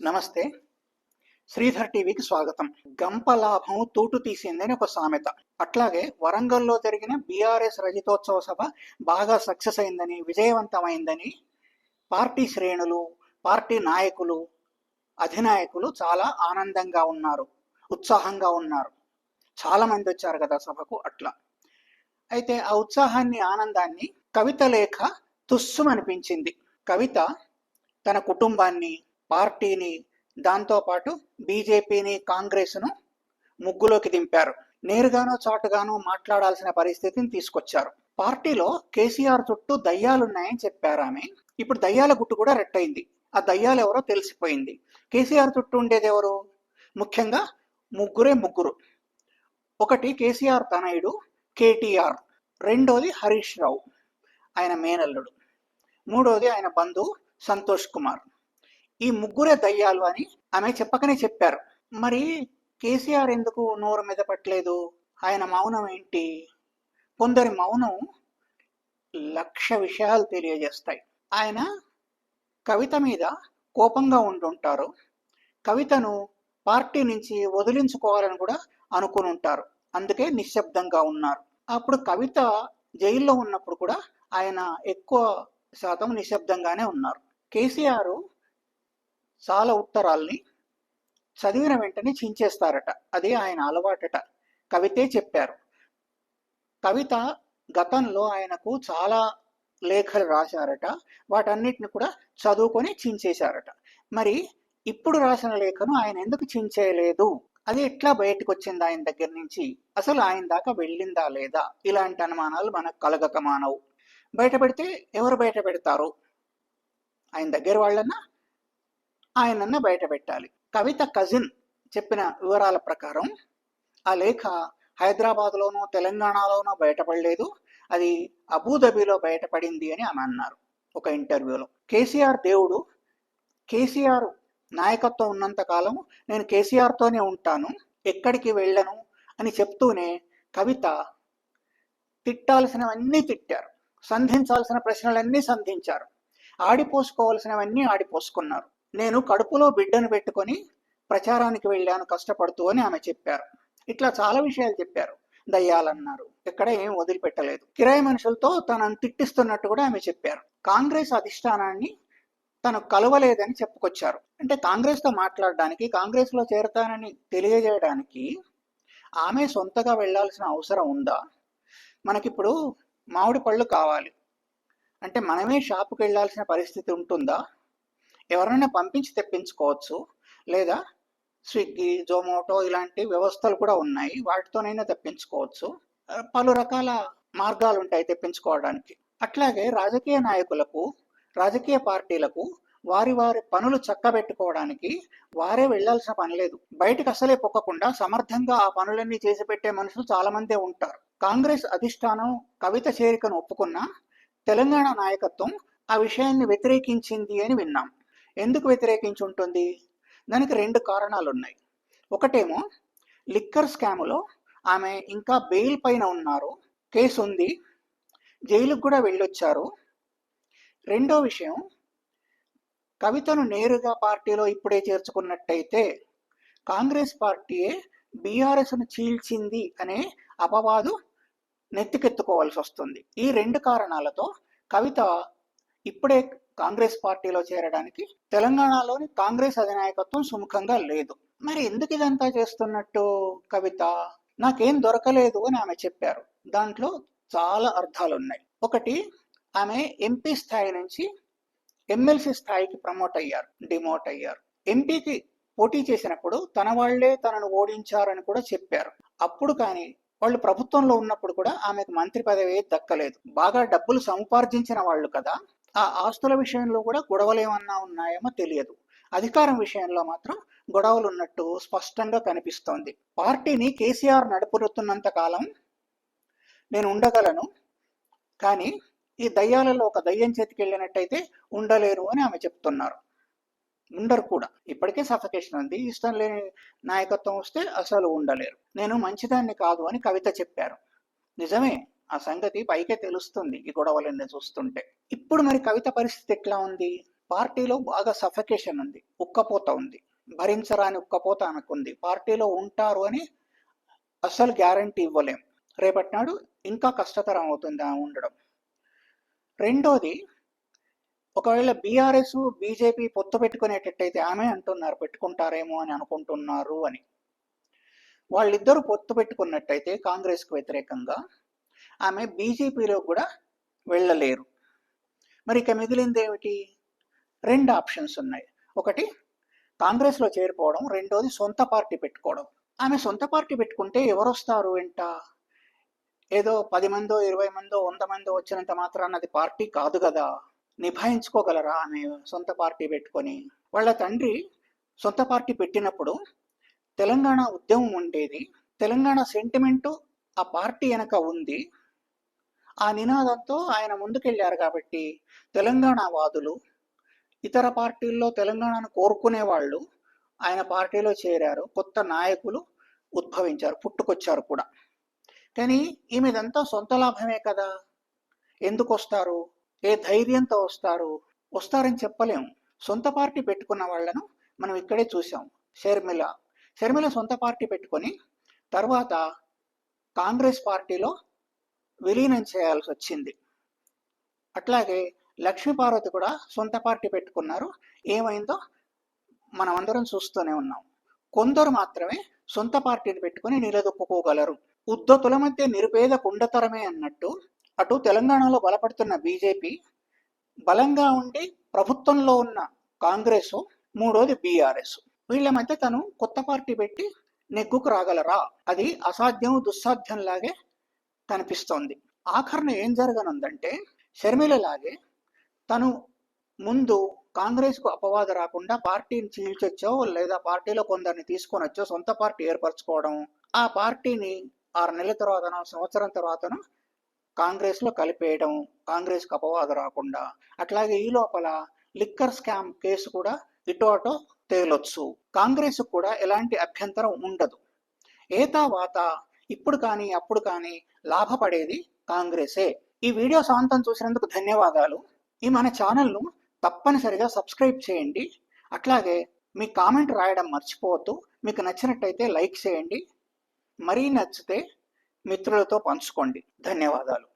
నమస్తే. శ్రీధర్ టీవీకి స్వాగతం. గంప లాభం తూటు తీసిందని ఒక సామెత. అట్లాగే వరంగల్లో జరిగిన బీఆర్ఎస్ రజతోత్సవ సభ బాగా సక్సెస్ అయిందని, విజయవంతమైందని పార్టీ శ్రేణులు, పార్టీ నాయకులు, అధినాయకులు చాలా ఆనందంగా ఉన్నారు, ఉత్సాహంగా ఉన్నారు. చాలా మంది వచ్చారు కదా సభకు. అట్లా అయితే ఆ ఉత్సాహాన్ని, ఆనందాన్ని కవిత లేఖ తుస్సుమనిపించింది. కవిత తన కుటుంబాన్ని, పార్టీని, దాంతోపాటు బీజేపీని, కాంగ్రెస్ను ముగ్గులోకి దింపారు. నేరుగానో చాటుగానో మాట్లాడాల్సిన పరిస్థితిని తీసుకొచ్చారు. పార్టీలో కేసీఆర్ చుట్టూ దయ్యాలున్నాయని చెప్పారు ఆమె. ఇప్పుడు దయ్యాల గుట్టు కూడా రెట్టయింది. ఆ దయ్యాలు ఎవరో తెలిసిపోయింది. కేసీఆర్ చుట్టూ ఉండేది ఎవరు? ముఖ్యంగా ముగ్గురు. ఒకటి కేసీఆర్ తనయుడు కేటీఆర్, రెండోది హరీష్ రావు ఆయన మేనల్లుడు, మూడోది ఆయన బంధువు సంతోష్ కుమార్. ఈ ముగ్గురే దయ్యాలు అని ఆమె చెప్పకనే చెప్పారు. మరి కేసీఆర్ ఎందుకు నోరు మీద పట్టలేదు? ఆయన మౌనం ఏంటి? కొందరి మౌనం 1,00,000 విషయాలు తెలియజేస్తాయి. ఆయన కవిత మీద కోపంగా ఉంటుంటారు. కవితను పార్టీ నుంచి వదిలించుకోవాలని కూడా అనుకుని ఉంటారు. అందుకే నిశ్శబ్దంగా ఉన్నారు. అప్పుడు కవిత జైల్లో ఉన్నప్పుడు కూడా ఆయన ఎక్కువ శాతం నిశ్శబ్దంగానే ఉన్నారు. కేసీఆర్ చాలా ఉత్తరాల్ని చదివిన వెంటనే చించేస్తారట. అదే ఆయన అలవాటట. కవితే చెప్పారు. కవిత గతంలో ఆయనకు చాలా లేఖలు రాశారట. వాటన్నిటిని కూడా చదువుకొని చించేశారట. మరి ఇప్పుడు రాసిన లేఖను ఆయన ఎందుకు చించేయలేదు? అది ఎట్లా బయటకు వచ్చింది ఆయన దగ్గర నుంచి? అసలు ఆయన దాకా వెళ్ళిందా లేదా? ఇలాంటి అనుమానాలు మనకు కలగక మానవు. బయట పెడితే ఎవరు బయట పెడతారు? ఆయన దగ్గర వాళ్ళన్నా, ఆయనన్న బయట పెట్టాలి. కవిత కజిన్ చెప్పిన వివరాల ప్రకారం ఆ లేఖ హైదరాబాద్లోనో తెలంగాణలోనో బయటపడలేదు, అది అబుదాబిలో బయటపడింది అని ఆమె అన్నారు ఒక ఇంటర్వ్యూలో. కేసీఆర్ దేవుడు, కేసీఆర్ నాయకత్వం ఉన్నంత కాలం నేను కేసీఆర్తోనే ఉంటాను, ఎక్కడికి వెళ్ళను అని చెప్తూనే కవిత తిట్టాల్సినవన్నీ తిట్టారు, సంధించాల్సిన ప్రశ్నలన్నీ సంధించారు, ఆడిపోసుకోవాల్సినవన్నీ ఆడిపోసుకున్నారు. నేను కడుపులో బిడ్డను పెట్టుకొని ప్రచారానికి వెళ్ళాను కష్టపడుతూ అని ఆమె చెప్పారు. ఇట్లా చాలా విషయాలు చెప్పారు. దయ్యాలన్నారు, ఎక్కడ ఏం వదిలిపెట్టలేదు. కిరాయి మనుషులతో తనను తిట్టిస్తున్నట్టు కూడా ఆమె చెప్పారు. కాంగ్రెస్ అధిష్టానాన్ని తను కలవలేదని చెప్పుకొచ్చారు. అంటే కాంగ్రెస్తో మాట్లాడడానికి, కాంగ్రెస్లో చేరతానని తెలియజేయడానికి ఆమె సొంతగా వెళ్లాల్సిన అవసరం ఉందా? మనకిప్పుడు మామిడి పళ్ళు కావాలి అంటే మనమే షాపుకి వెళ్లాల్సిన పరిస్థితి ఉంటుందా? ఎవరైనా పంపించి తెప్పించుకోవచ్చు, లేదా స్విగ్గీ, జొమాటో ఇలాంటి వ్యవస్థలు కూడా ఉన్నాయి, వాటితోనైనా తెప్పించుకోవచ్చు. పలు రకాల మార్గాలు ఉంటాయి తెప్పించుకోవడానికి. అట్లాగే రాజకీయ నాయకులకు, రాజకీయ పార్టీలకు వారి పనులు చక్కబెట్టుకోవడానికి వారే వెళ్లాల్సిన పని లేదు. బయటకు అసలే పొక్కకుండా సమర్థంగా ఆ పనులన్నీ చేసి పెట్టే మనుషులు చాలా మందే ఉంటారు. కాంగ్రెస్ అధిష్టానం కవిత చేరికను ఒప్పుకున్నా తెలంగాణ నాయకత్వం ఆ విషయాన్ని వ్యతిరేకించింది అని విన్నాం. ఎందుకు వ్యతిరేకించి ఉంటుంది? దానికి 2 కారణాలు ఉన్నాయి. ఒకటేమో లిక్కర్ స్కాములో ఆమె ఇంకా బెయిల్ పైన ఉన్నారు, కేసు ఉంది, జైలుకు కూడా వెళ్ళొచ్చారు. రెండో విషయం, కవితను నేరుగా పార్టీలో ఇప్పుడే చేర్చుకున్నట్టయితే కాంగ్రెస్ పార్టీయే బీఆర్ఎస్ను చీల్చింది అనే అపవాదు నెత్తికెత్తుకోవాల్సి వస్తుంది. ఈ 2 కారణాలతో కవిత ఇప్పుడే కాంగ్రెస్ పార్టీలో చేరడానికి తెలంగాణలోని కాంగ్రెస్ అధినాయకత్వం సుముఖంగా లేదు. మరి ఎందుకు ఇదంతా చేస్తున్నట్టు కవిత? నాకేం దొరకలేదు అని ఆమె చెప్పారు. దాంట్లో చాలా అర్థాలున్నాయి. ఒకటి, ఆమె ఎంపీ స్థాయి నుంచి ఎమ్మెల్సీ స్థాయికి డిమోట్ అయ్యారు. ఎంపీకి పోటీ చేసినప్పుడు తన వాళ్లే తనను ఓడించారని కూడా చెప్పారు. అప్పుడు కానీ వాళ్ళు ప్రభుత్వంలో ఉన్నప్పుడు కూడా ఆమెకు మంత్రి పదవి దక్కలేదు. బాగా డబ్బులు సముపార్జించిన వాళ్ళు కదా. ఆ ఆస్తుల విషయంలో కూడా గొడవలు ఏమన్నా ఉన్నాయేమో తెలియదు. అధికారం విషయంలో మాత్రం గొడవలు ఉన్నట్టు స్పష్టంగా కనిపిస్తోంది. పార్టీని కేసీఆర్ నడుపుతున్నంత కాలం నేను ఉండగలను, కానీ ఈ దయ్యాలలో ఒక దయ్యం చేతికి వెళ్ళినట్టయితే ఉండలేరు అని ఆమె చెప్తున్నారు. ఉండరు కూడా. ఇప్పటికే సఫకేషన్ ఉంది. ఇష్టం లేని నాయకత్వం వస్తే అసలు ఉండలేరు. నేను మంచిదాన్ని కాదు అని కవిత చెప్పారు. నిజమే, ఆ సంగతి పైకే తెలుస్తుంది ఈ గొడవలన్నీ చూస్తుంటే. ఇప్పుడు మరి కవిత పరిస్థితి ఎట్లా ఉంది? పార్టీలో బాగా సఫకేషన్ ఉంది, ఉక్కపోత ఉంది, భరించరాని ఉక్కపోత ఆమెకుంది. పార్టీలో ఉంటారు అని అస్సలు గ్యారంటీ ఇవ్వలేం. రేపటి నాడు ఇంకా కష్టతరం అవుతుంది ఆమె ఉండడం. రెండోది, ఒకవేళ బీఆర్ఎస్ బీజేపీ పొత్తు పెట్టుకునేటట్టయితే ఆమె అంటున్నారు పెట్టుకుంటారేమో అని అనుకుంటున్నారు అని. వాళ్ళిద్దరూ పొత్తు పెట్టుకున్నట్టయితే కాంగ్రెస్కు వ్యతిరేకంగా ఆమె బీజేపీలో కూడా వెళ్ళలేరు. మరి ఇక మిగిలింది ఏమిటి? రెండు ఆప్షన్స్ ఉన్నాయి. ఒకటి కాంగ్రెస్లో చేరిపోవడం, రెండోది సొంత పార్టీ పెట్టుకోవడం. ఆమె సొంత పార్టీ పెట్టుకుంటే ఎవరు వస్తారు వెంట? ఏదో 10 మందో 20 మందో 100 మందో వచ్చినంత మాత్రాన అది పార్టీ కాదు కదా. నిభాయించుకోగలరా ఆమె సొంత పార్టీ పెట్టుకొని? వాళ్ళ తండ్రి సొంత పార్టీ పెట్టినప్పుడు తెలంగాణ ఉద్యమం ఉండేది, తెలంగాణ సెంటిమెంటు ఆ పార్టీ వెనక ఉంది. ఆ నినాదంతో ఆయన ముందుకెళ్లారు కాబట్టి తెలంగాణ వాదులు, ఇతర పార్టీల్లో తెలంగాణను కోరుకునే వాళ్ళు ఆయన పార్టీలో చేరారు. కొత్త నాయకులు ఉద్భవించారు, పుట్టుకొచ్చారు కూడా. కానీ ఈమెదంతా సొంత లాభమే కదా. ఎందుకు వస్తారు? ఏ ధైర్యంతో వస్తారు? వస్తారని చెప్పలేము. సొంత పార్టీ పెట్టుకున్న వాళ్ళను మనం ఇక్కడే చూసాం. షర్మిల సొంత పార్టీ పెట్టుకొని తర్వాత కాంగ్రెస్ పార్టీలో విలీనం చేయాల్సి వచ్చింది. అట్లాగే లక్ష్మీపార్వతి కూడా సొంత పార్టీ పెట్టుకున్నారు. ఏమైందో మనం అందరం చూస్తూనే ఉన్నాం. కొందరు మాత్రమే సొంత పార్టీని పెట్టుకుని నిలదొక్కుకోగలరు. ఉద్ధతుల మధ్య నిరుపేద కుండతరమే అన్నట్టు అటు తెలంగాణలో బలపడుతున్న బీజేపీ, బలంగా ఉండి ప్రభుత్వంలో ఉన్న కాంగ్రెస్, మూడోది బీఆర్ఎస్. వీళ్ళ మధ్య తను కొత్త పార్టీ పెట్టి నెగ్గుకు రాగలరా? అది అసాధ్యం, దుస్సాధ్యంలాగే కనిపిస్తోంది. ఆఖరణ ఏం జరగనుందంటే షర్మిలలాగే తను ముందు కాంగ్రెస్కు అపవాదు రాకుండా పార్టీని చీల్చొచ్చో లేదా పార్టీలో కొందరిని తీసుకొని వచ్చో సొంత పార్టీ ఏర్పరచుకోవడం, ఆ పార్టీని 6 నెలల తర్వాతనో సంవత్సరం తర్వాతనో కాంగ్రెస్లో కలిపేయడం, కాంగ్రెస్కు అపవాదు రాకుండా. అట్లాగే ఈ లోపల లిక్కర్ స్కామ్ కేసు కూడా ఇటో అటో తేలొచ్చు. కాంగ్రెస్ కూడా ఎలాంటి అభ్యంతరం ఉండదు. ఏతావాత ఇప్పుడు కానీ అప్పుడు కానీ లాభపడేది కాంగ్రెసే. ఈ వీడియో సాంతం చూసినందుకు ధన్యవాదాలు. ఈ మన ఛానల్ను తప్పనిసరిగా సబ్స్క్రైబ్ చేయండి. అట్లాగే మీ కామెంట్ రాయడం మర్చిపోవద్దు. మీకు నచ్చినట్టయితే లైక్ చేయండి. మరీ నచ్చితే మిత్రులతో పంచుకోండి. ధన్యవాదాలు.